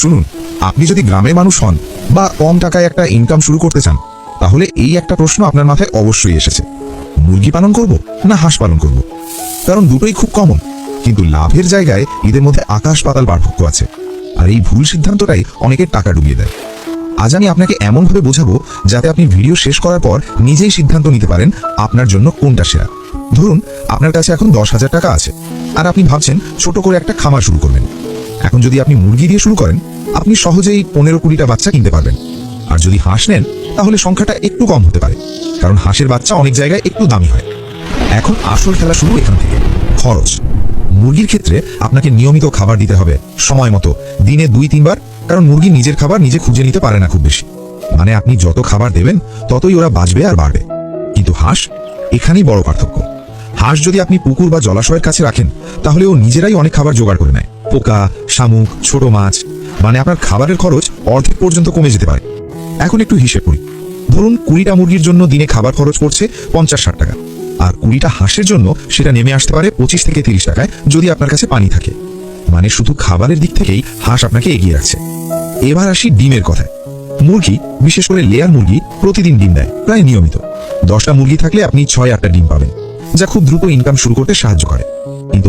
শুনুন, আপনি যদি গ্রামের মানুষ হন বা কম টাকায় একটা ইনকাম শুরু করতে চান, তাহলে এই একটা প্রশ্ন আপনার মাথায় অবশ্যই এসেছে, মুরগি পালন করব না হাঁস পালন করব। কারণ দুটোই খুব কমন, কিন্তু লাভের জায়গায় এদের মধ্যে আকাশ পাতাল পার্থক্য আছে। আর এই ভুল সিদ্ধান্তটাই অনেকের টাকা ডুবিয়ে দেয়। আজ আমি আপনাকে এমনভাবে বোঝাবো যাতে আপনি ভিডিও শেষ করার পর নিজেই সিদ্ধান্ত নিতে পারেন আপনার জন্য কোনটা সেরা। ধরুন, আপনার কাছে এখন 10,000 টাকা আছে আর আপনি ভাবছেন ছোট করে একটা খামার শুরু করবেন। এখন যদি আপনি মুরগি দিয়ে শুরু করেন, আপনি সহজেই 15-20টা বাচ্চা কিনতে পারবেন। আর যদি হাঁস নেন, তাহলে সংখ্যাটা একটু কম হতে পারে, কারণ হাঁসের বাচ্চা অনেক জায়গায় একটু দামি হয়। এখন আসল খেলা শুরু এখান থেকে, খরচ। মুরগির ক্ষেত্রে আপনাকে নিয়মিত খাবার দিতে হবে, সময় মতো, দিনে 2-3 বার। কারণ মুরগি নিজের খাবার নিজে খুঁজে নিতে পারে না খুব বেশি। মানে আপনি যত খাবার দেবেন ততই ওরা বাঁচবে আর বাড়বে। কিন্তু হাঁস, এখানেই বড় পার্থক্য। হাঁস যদি আপনি পুকুর বা জলাশয়ের কাছে রাখেন, তাহলে ও নিজেরাই অনেক খাবার জোগাড় করে নেয়, পোকা, শামুক, ছোট মাছ। মানে আপনার খাবারের খরচ অর্ধেক পর্যন্ত কমে যেতে পারে। এখন একটু হিসেব করি। ধরুন 20টা মুরগির জন্য দিনে খাবার খরচ পড়ছে 50-60 টাকা, আর 20টা হাঁসের জন্য সেটা নেমে আসতে পারে 25 থেকে 30 টাকায়, যদি আপনার কাছে পানি থাকে। মানে শুধু খাবারের দিক থেকেই হাঁস আপনাকে এগিয়ে রাখছে। এবার আসি ডিমের কথায়। মুরগি, বিশেষ করে লেয়ার মুরগি, প্রতিদিন ডিম দেয় প্রায় নিয়মিত। 10টা মুরগি থাকলে আপনি 6-8টা ডিম পাবেন, যা খুব দ্রুত ইনকাম শুরু করতে সাহায্য করে। কিন্তু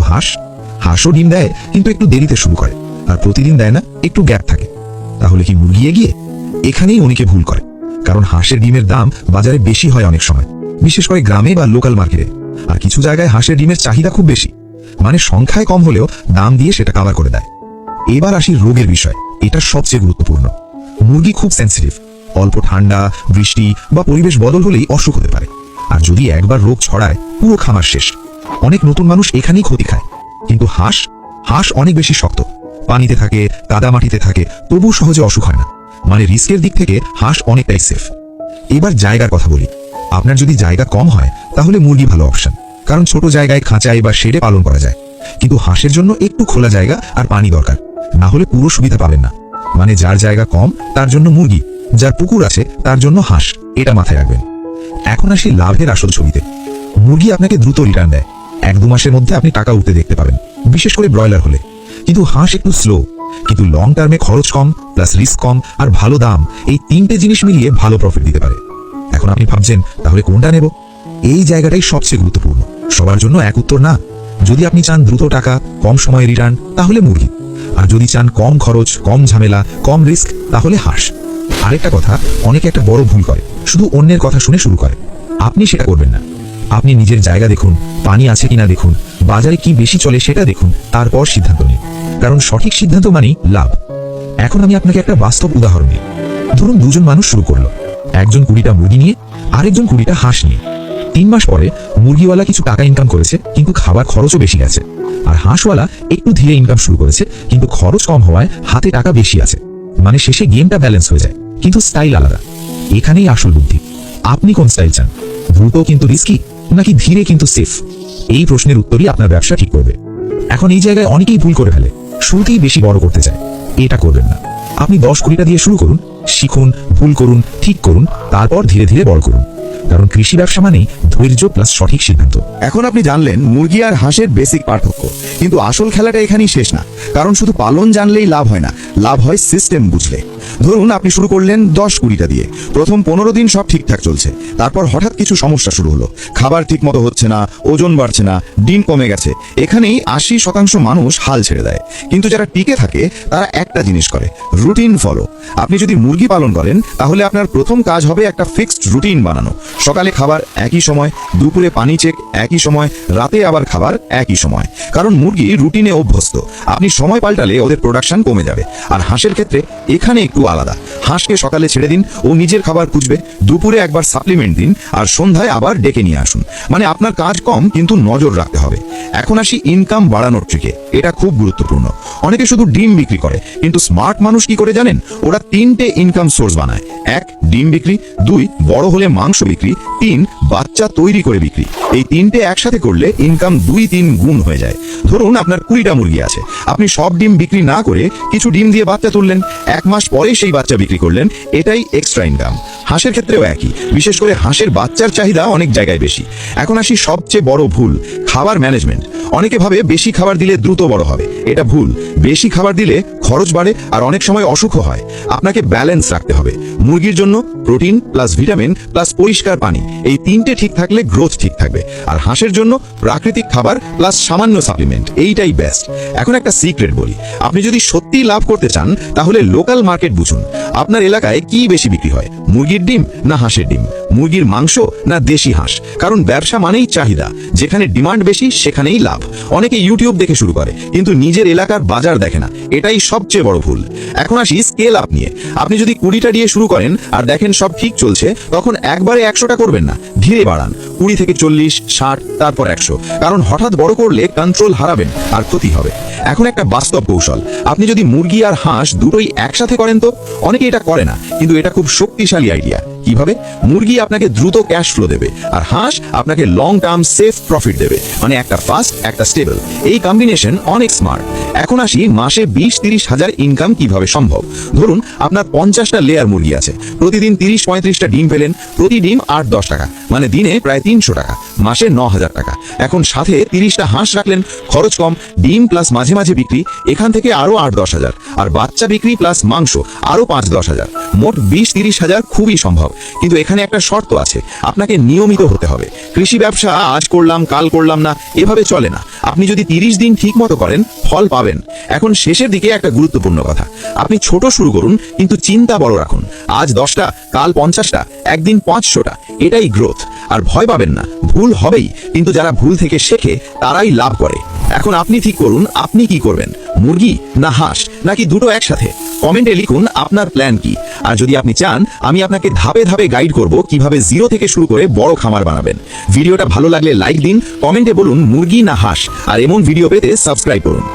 হাঁসও ডিম দেয়, কিন্তু একটু দেরিতে শুরু করে, আর প্রতিদিন দেয় না, একটু গ্যাপ থাকে। তাহলে কি মুরগি এগিয়ে? এখানেই অনেকে ভুল করে। কারণ হাঁসের ডিমের দাম বাজারে বেশি হয় অনেক সময়, বিশেষ করে গ্রামে বা লোকাল মার্কেটে। আর কিছু জায়গায় হাঁসের ডিমের চাহিদা খুব বেশি, মানে সংখ্যায় কম হলেও দাম দিয়ে সেটা কাভার করে দেয়। এবার আসি রোগের বিষয়। এটা সবচেয়ে গুরুত্বপূর্ণ। মুরগি খুব সেন্সিটিভ। অল্প ঠান্ডা, বৃষ্টি বা পরিবেশ বদল হলেই অসুখ হতে পারে। আর যদি একবার রোগ ছড়ায়, পুরো খামার শেষ। অনেক নতুন মানুষ এখানেই ক্ষতি খায়। কিন্তু হাঁস অনেক বেশি শক্ত, পানিতে থাকে, কাদা মাটিতে থাকে, তবু সহজে অসুখ হয় না। মানে রিস্কের দিক থেকে হাঁস অনেকটাই সেফ। এবার জায়গার কথা বলি। আপনার যদি জায়গা কম হয়, তাহলে মুরগি ভালো অপশন, কারণ ছোট জায়গায় খাঁচায় বা শেডে পালন করা যায়। কিন্তু হাঁসের জন্য একটু খোলা জায়গা আর পানি দরকার, না হলে পুরো সুবিধা পাবেন না। মানে যার জায়গা কম তার জন্য মুরগি, যার পুকুর আছে তার জন্য হাঁস, এটা মাথায় রাখবেন। এখন আসি লাভের আসল ছবিতে। মুরগি আপনাকে দ্রুত রিটার্ন দেয়। 1-2 মাসের মধ্যে আপনি টাকা উঠতে দেখতে পাবেন, বিশেষ করে ব্রয়লার হলে। কিন্তু হাঁস একটু স্লো, কিন্তু লং টার্মে খরচ কম, প্লাস রিস্ক কম আর ভালো দাম, এই 3টে জিনিস মিলিয়ে ভালো প্রফিট দিতে পারে। এখন আপনি ভাবছেন, তাহলে কোনটা নেব? এই জায়গাটাই সবচেয়ে গুরুত্বপূর্ণ। সবার জন্য এক উত্তর না। যদি আপনি চান দ্রুত টাকা, কম সময়ে রিটার্ন, তাহলে মুরগি। আর যদি চান কম খরচ, কম ঝামেলা, কম রিস্ক, তাহলে হাঁস। আরেকটা কথা, অনেকে একটা বড় ভুল করে, শুধু অন্যের কথা শুনে শুরু করে। আপনি সেটা করবেন না। আপনি নিজের জায়গা দেখুন, পানি আছে কিনা দেখুন, বাজারে কি বেশি চলে সেটা দেখুন, তারপর সিদ্ধান্ত নিন। কারণ সঠিক সিদ্ধান্ত মানেই লাভ। এখন আমি আপনাকে একটা বাস্তব উদাহরণ দিই। ধরুন 2জন মানুষ শুরু করলো। একজন 20টা মুরগি নিয়ে, আরেকজন 20টা হাঁস নিয়ে। 3 মাস পরে মুরগিওয়ালা কিছু টাকা ইনকাম করেছে, কিন্তু খাবার খরচও বেশি গেছে। আর হাঁসওয়ালা একটু ধীরে ইনকাম শুরু করেছে, কিন্তু খরচ কম হওয়ায় হাতে টাকা বেশি আছে। মানে শেষে গেমটা ব্যালেন্স হয়ে যায়, কিন্তু স্টাইল আলাদা। এখানেই আসল বুদ্ধি। আপনি কোন স্টাইল চান? দ্রুত কিন্তু রিস্কি, নাকি ধীরে কিন্তু সেফ? এই প্রশ্নের উত্তরই আপনার ব্যবসা ঠিক করবে। এখন এই জায়গায় অনেকেই ভুল করে ফেলে, শুরুতেই বেশি বড় করতে চায়। এটা করবেন না। আপনি 10-20টা দিয়ে শুরু করুন, শিখুন, ভুল করুন, ঠিক করুন, তারপর ধীরে ধীরে বড় করুন। কারণ কৃষি ব্যবসা মানেই ধৈর্য প্লাস সঠিক সিদ্ধান্ত। এখন আপনি জানলেন মুরগি আর হাঁসের বেসিক পার্থক্য, কিন্তু আসল খেলাটা এখানেই শেষ না। কারণ শুধু পালন জানলেই লাভ হয় না, লাভ হয় সিস্টেম বুঝলে। ধরুন আপনি শুরু করলেন 10-20টা দিয়ে। প্রথম 15 দিন সব ঠিকঠাক চলছে, তারপর হঠাৎ কিছু সমস্যা শুরু হলো। খাবার ঠিক মতো হচ্ছে না, ওজন বাড়ছে না, ডিম কমে গেছে। এখানেই 80% মানুষ হাল ছেড়ে দেয়। কিন্তু যারা টিকে থাকে তারা একটা জিনিস করে, রুটিন ফলো। আপনি যদি মুরগি পালন করেন, তাহলে আপনার প্রথম কাজ হবে একটা ফিক্সড রুটিন বানানো। সকালে খাবার একই সময়, দুপুরে পানি চেক একই সময়, রাতে আবার খাবার একই সময়। কারণ মুরগি রুটিনে অভ্যস্ত। আপনি সময় পাল্টালে ওদের প্রোডাকশন কমে যাবে। আর হাঁসের ক্ষেত্রে এখানে একটু আলাদা। হাঁসকে সকালে ছেড়ে দিন, ও নিজের খাবার খুঁজবে। দুপুরে একবার সাপ্লিমেন্ট দিন, আর সন্ধ্যায় আবার ডেকে নিয়ে আসুন। মানে আপনার কাজ কম, কিন্তু নজর রাখতে হবে। এখন আসি ইনকাম বাড়ানোর ট্রিকে। এটা খুব গুরুত্বপূর্ণ। অনেকে শুধু ডিম বিক্রি করে, কিন্তু স্মার্ট মানুষ কি করে জানেন? ওরা 3টে ইনকাম সোর্স বানায়। 1, ডিম বিক্রি; 2, বড় হলে মাংস বিক্রি; 3, বাচ্চা তৈরি করে বিক্রি। এই 3টে একসাথে করলে ইনকাম 2-3 গুণ হয়ে যায়। ধরুন আপনার 20টা মুরগি আছে, আপনি সব ডিম বিক্রি না করে কিছু ডিম দিয়ে বাচ্চা তুললেন, 1 মাস পরে সেই বাচ্চা বিক্রি করলেন, এটাই এক্সট্রা ইনকাম। হাঁসের ক্ষেত্রেও একই, বিশেষ করে হাঁসের বাচ্চার চাহিদা অনেক জায়গায় বেশি। এখন আসি সবচেয়ে বড় ভুল, খাবার ম্যানেজমেন্ট। অনেকে ভাবে বেশি খাবার দিলে দ্রুত বড় হবে। এটা ভুল। বেশি খাবার দিলে খরচ বাড়ে আর অনেক সময় অসুখও হয়। আপনাকে ব্যালেন্স রাখতে হবে। মুরগির জন্য প্রোটিন প্লাস ভিটামিন প্লাস পরিষ্কার পানি, এই তিনটে ঠিক থাকলে গ্রোথ ঠিক থাকবে। আর হাঁসের জন্য প্রাকৃতিক খাবার প্লাস সামান্য সাপ্লিমেন্ট, এইটাই বেস্ট। এখন একটা সিক্রেট বলি, আপনি যদি সত্যিই লাভ করতে চান তাহলে লোকাল মার্কেট বুঝুন। আপনার এলাকায় কি বেশি বিক্রি হয়, মুরগির ডিম না হাঁসের ডিম, মুরগির মাংস না দেশি হাঁস? কারণ ব্যবসা মানেই চাহিদা, যেখানে ডিমান্ড বেশি সেখানেই লাভ। অনেকে ইউটিউব দেখে শুরু করে কিন্তু নিজের এলাকার বাজার দেখে না, এটাই সবচেয়ে বড় ভুল। এখন আসি স্কেল আপ নিয়ে। আপনি যদি 20টা দিয়ে শুরু করেন আর দেখেন সব ঠিক চলছে, তখন একবারে 100টা করবেন না, ধীরে বাড়ান। 20 থেকে 40, 60, তারপর 100। কারণ হঠাৎ বড় করলে কন্ট্রোল হারাবেন আর ক্ষতি হবে। এখন একটা বাস্তব কৌশল, আপনি যদি মুরগি আর হাঁস দুটোই একসাথে করেন, তো অনেকে এটা করে না, কিন্তু এটা খুব শক্তিশালী আইডিয়া। কিভাবে? মুরগি আপনাকে দ্রুত ক্যাশ ফ্লো দেবে আর হাঁস আপনাকে লং টার্ম সেফ প্রফিট দেবে, মানে একটা ফাস্ট একটা স্টেবল। এই কম্বিনেশন অনেক স্মার্ট। এখন আসি মাসে 20-30 হাজার ইনকাম কিভাবে সম্ভব। ধরুন আপনার 50টা লেয়ার মুরগি আছে, প্রতিদিন 30-35টা ডিম পেলেন, প্রতি ডিম 8-10 টাকা, মানে দিনে প্রায় 300 টাকা, মাসে 9,000 টাকা। এখন সাথে 30টা হাঁস রাখলেন, খরচ কম, ডিম প্লাস মাঝে মাঝে বিক্রি, এখান থেকে আরো 8-10 হাজার, আর বাচ্চা বিক্রি প্লাস মাংস আরো 5-10 হাজার, মোট 20-30 হাজার খুবই সম্ভব। কিন্তু এখানে একটা শর্ত আছে, আপনাকে নিয়মিত হতে হবে। কৃষি ব্যবসা আজ করলাম কাল করলাম না, এভাবে চলে না। আপনি যদি 30 দিন ঠিক মতো করেন, ফল পাবেন। এখন শেষের দিকে একটা গুরুত্বপূর্ণ কথা, আপনি ছোট শুরু করুন কিন্তু চিন্তা বড় রাখুন। আজ 10টা, কাল 50টা, একদিন 500টা, এটাই গ্রোথ। আর ভয় পাবেন না, ভুল হবেই, কিন্তু যারা ভুল থেকে শেখে তারাই লাভ করে। এখন আপনি ঠিক করুন আপনি কি করবেন, মুরগি না হাঁস নাকি দুটো একসাথে? কমেন্টে লিখুন আপনার প্ল্যান কি। আর যদি আপনি চান আমি আপনাকে ধাপে ধাপে গাইড করব কিভাবে জিরো থেকে শুরু করে বড় খামার বানাবেন। ভিডিওটা ভালো লাগলে লাইক দিন, কমেন্টে বলুন মুরগি না হাঁস, আর এমন ভিডিও পেতে সাবস্ক্রাইব করুন।